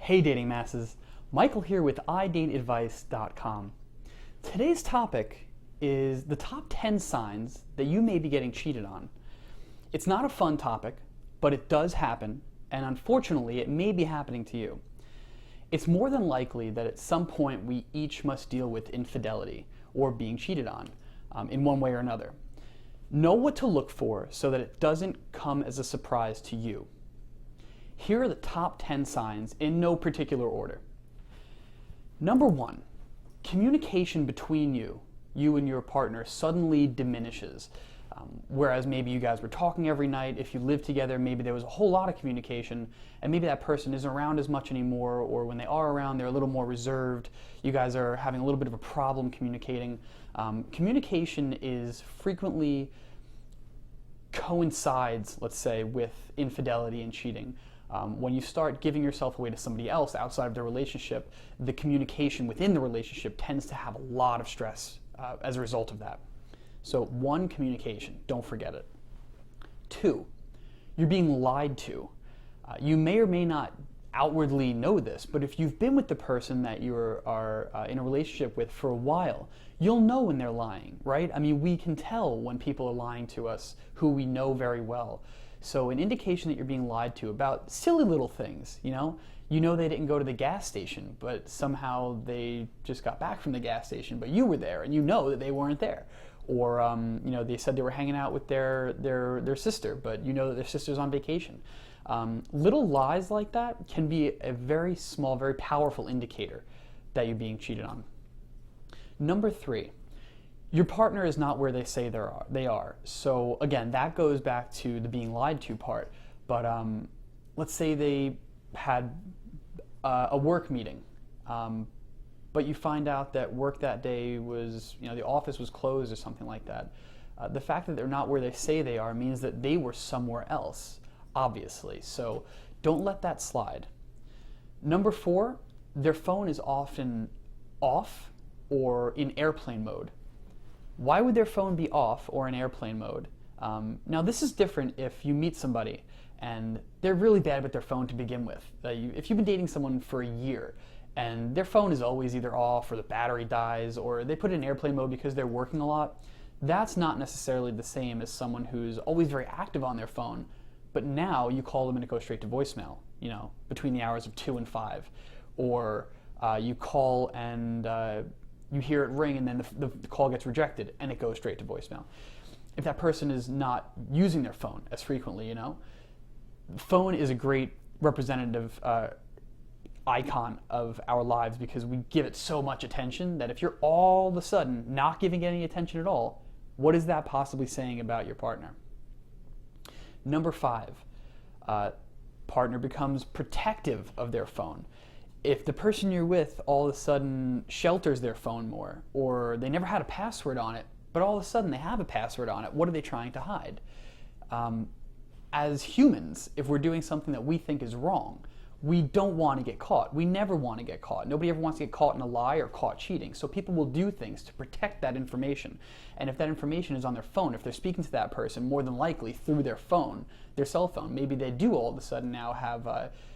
Hey dating masses, Michael here with idateadvice.com. Today's topic is the top 10 signs that you may be getting cheated on. It's not a fun topic, but it does happen, and unfortunately it may be happening to you. It's more than likely that at some point we each must deal with infidelity or being cheated on in one way or another. Know what to look for so that it doesn't come as a surprise to you. Here are the top 10 signs in no particular order. Number 1, communication between you and your partner suddenly diminishes. Whereas maybe you guys were talking every night, if you lived together, maybe there was a whole lot of communication, and maybe that person isn't around as much anymore, or when they are around, they're a little more reserved. You guys are having a little bit of a problem communicating. Communication is frequently coincides, let's say, with infidelity and cheating. When you start giving yourself away to somebody else outside of the relationship, the communication within the relationship tends to have a lot of stress as a result of that. So 1, communication, don't forget it. 2, you're being lied to. You may or may not outwardly know this, but if you've been with the person that you are in a relationship with for a while, you'll know when they're lying, right? I mean, we can tell when people are lying to us who we know very well. So an indication that you're being lied to about silly little things, you know they didn't go to the gas station, but somehow they just got back from the gas station, but you were there and you know that they weren't there. Or they said they were hanging out with their sister, but you know that their sister's on vacation. Little lies like that can be a very small, very powerful indicator that you're being cheated on. Number 3, your partner is not where they say they are. So again, that goes back to the being lied to part. But let's say they had a work meeting, but you find out that work that day was, the office was closed or something like that. The fact that they're not where they say they are means that they were somewhere else, obviously. So don't let that slide. Number 4, their phone is often off or in airplane mode. Why would their phone be off or in airplane mode? Now this is different if you meet somebody and they're really bad with their phone to begin with. If you've been dating someone for a year and their phone is always either off or the battery dies or they put it in airplane mode because they're working a lot, that's not necessarily the same as someone who's always very active on their phone, but now you call them and it goes straight to voicemail, between the hours of 2 and 5. Or you call and you hear it ring and then the call gets rejected and it goes straight to voicemail. If that person is not using their phone as frequently, phone is a great representative icon of our lives because we give it so much attention that if you're all of a sudden not giving it any attention at all, what is that possibly saying about your partner? Number 5, partner becomes protective of their phone. If the person you're with all of a sudden shelters their phone more, or they never had a password on it, but all of a sudden they have a password on it, what are they trying to hide? As humans, if we're doing something that we think is wrong, we don't want to get caught. We never want to get caught. Nobody ever wants to get caught in a lie or caught cheating. So people will do things to protect that information. And if that information is on their phone, if they're speaking to that person, more than likely through their phone, their cell phone, maybe they do all of a sudden now have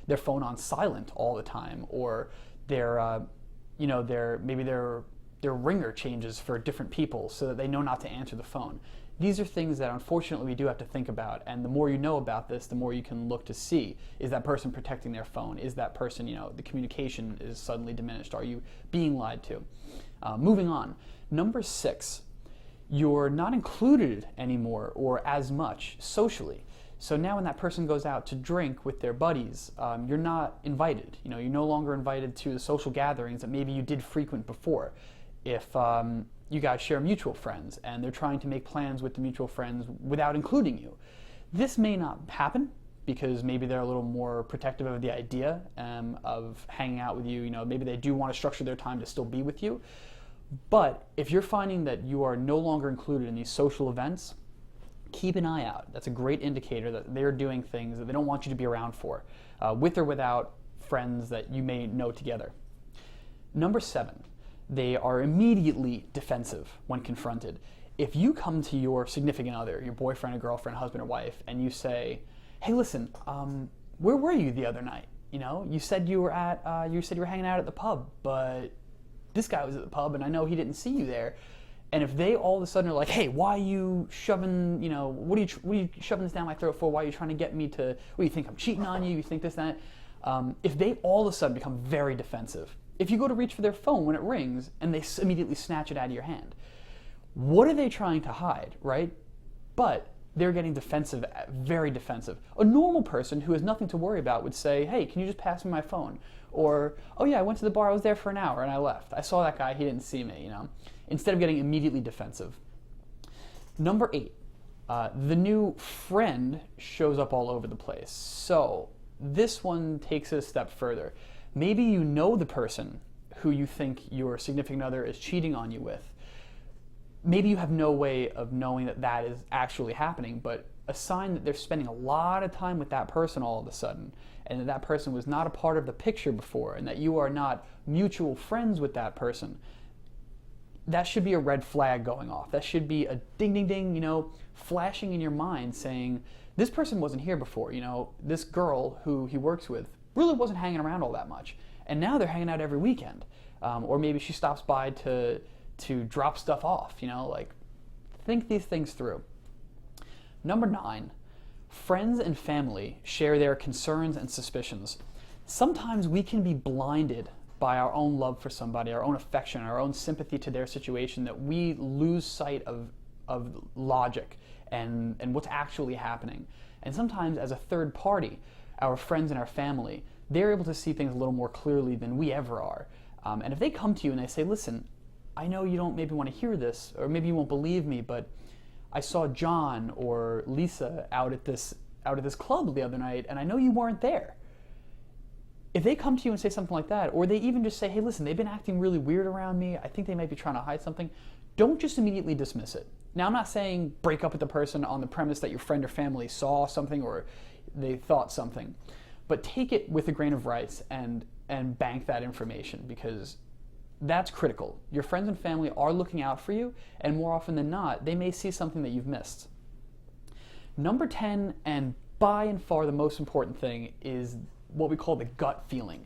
their phone on silent all the time, or maybe their ringer changes for different people so that they know not to answer the phone. These are things that unfortunately we do have to think about, and the more you know about this, the more you can look to see, is that person protecting their phone? Is that person, the communication is suddenly diminished? Are you being lied to? Moving on. Number 6, you're not included anymore or as much socially. So now when that person goes out to drink with their buddies, you're not invited. You're no longer invited to the social gatherings that maybe you did frequent before. If you guys share mutual friends and they're trying to make plans with the mutual friends without including you. This may not happen because maybe they're a little more protective of the idea of hanging out with you. Maybe they do want to structure their time to still be with you. But if you're finding that you are no longer included in these social events, keep an eye out. That's a great indicator that they're doing things that they don't want you to be around for, with or without friends that you may know together. Number 7. They are immediately defensive when confronted. If you come to your significant other, your boyfriend or girlfriend, husband or wife, and you say, hey, listen, where were you the other night? You know, you said you were hanging out at the pub, but this guy was at the pub and I know he didn't see you there. And if they all of a sudden are like, hey, why are you shoving, you know, what are you shoving this down my throat for? Why are you trying to get me to, what do you think I'm cheating on you? You think this, that? If they all of a sudden become very defensive, if you go to reach for their phone when it rings and they immediately snatch it out of your hand, what are they trying to hide, right? But they're getting defensive, very defensive. A normal person who has nothing to worry about would say, hey, can you just pass me my phone? Or, oh yeah, I went to the bar, I was there for an hour and I left. I saw that guy, he didn't see me, you know? Instead of getting immediately defensive. Number 8, the new friend shows up all over the place. So this one takes it a step further. Maybe you know the person who you think your significant other is cheating on you with. Maybe you have no way of knowing that that is actually happening, but a sign that they're spending a lot of time with that person all of a sudden, and that person was not a part of the picture before, and that you are not mutual friends with that person, that should be a red flag going off. That should be a ding, ding, ding, you know, flashing in your mind saying, this person wasn't here before, you know, this girl who he works with really wasn't hanging around all that much, and now they're hanging out every weekend. Or maybe she stops by to drop stuff off, you know, like, think these things through. Number 9, friends and family share their concerns and suspicions. Sometimes we can be blinded by our own love for somebody, our own affection, our own sympathy to their situation, that we lose sight of logic and what's actually happening. And sometimes as a third party, our friends and our family, they're able to see things a little more clearly than we ever are. And if they come to you and they say, listen, I know you don't maybe want to hear this, or maybe you won't believe me, but I saw John or Lisa out at this club the other night, and I know you weren't there. If they come to you and say something like that, or they even just say, hey, listen, they've been acting really weird around me, I think they might be trying to hide something, don't just immediately dismiss it. Now, I'm not saying break up with the person on the premise that your friend or family saw something or they thought something, but take it with a grain of rice and bank that information, because that's critical. Your friends and family are looking out for you, and more often than not, they may see something that you've missed. Number 10, and by and far the most important thing, is what we call the gut feeling.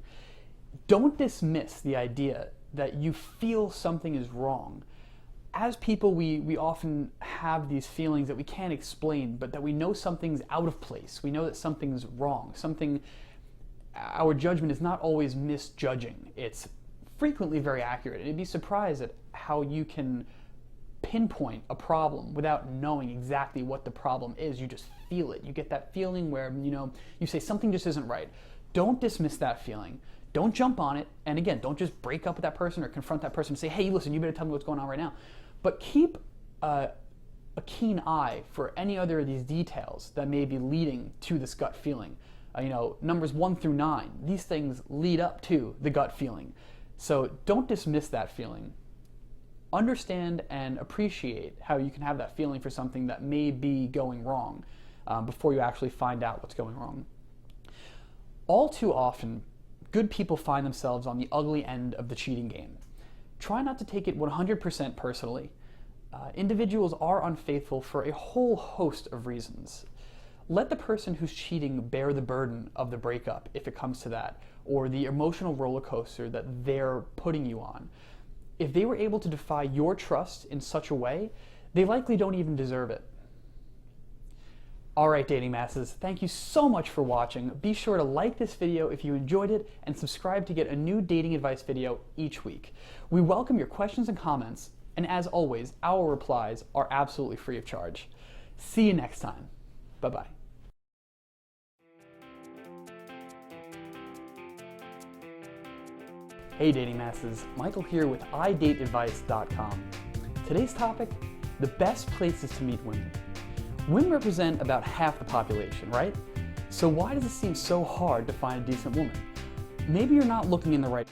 Don't dismiss the idea that you feel something is wrong. As people, we often have these feelings that we can't explain, but that we know something's out of place. We know that something's wrong. Our judgment is not always misjudging. It's frequently very accurate. And you'd be surprised at how you can pinpoint a problem without knowing exactly what the problem is. You just feel it. You get that feeling where, you know, you say something just isn't right. Don't dismiss that feeling. Don't jump on it. And again, don't just break up with that person or confront that person and say, hey, listen, you better tell me what's going on right now. But keep a keen eye for any other of these details that may be leading to this gut feeling. Numbers 1 through 9, these things lead up to the gut feeling. So don't dismiss that feeling. Understand and appreciate how you can have that feeling for something that may be going wrong before you actually find out what's going wrong. All too often, good people find themselves on the ugly end of the cheating game. Try not to take it 100% personally. Individuals are unfaithful for a whole host of reasons. Let the person who's cheating bear the burden of the breakup, if it comes to that, or the emotional roller coaster that they're putting you on. If they were able to defy your trust in such a way, they likely don't even deserve it. Alright, dating masses, thank you so much for watching. Be sure to like this video if you enjoyed it, and subscribe to get a new dating advice video each week. We welcome your questions and comments, and as always, our replies are absolutely free of charge. See you next time. Bye-bye. Hey dating masses, Michael here with idateadvice.com. Today's topic, the best places to meet women. Women represent about half the population, right? So why does it seem so hard to find a decent woman? Maybe you're not looking in the right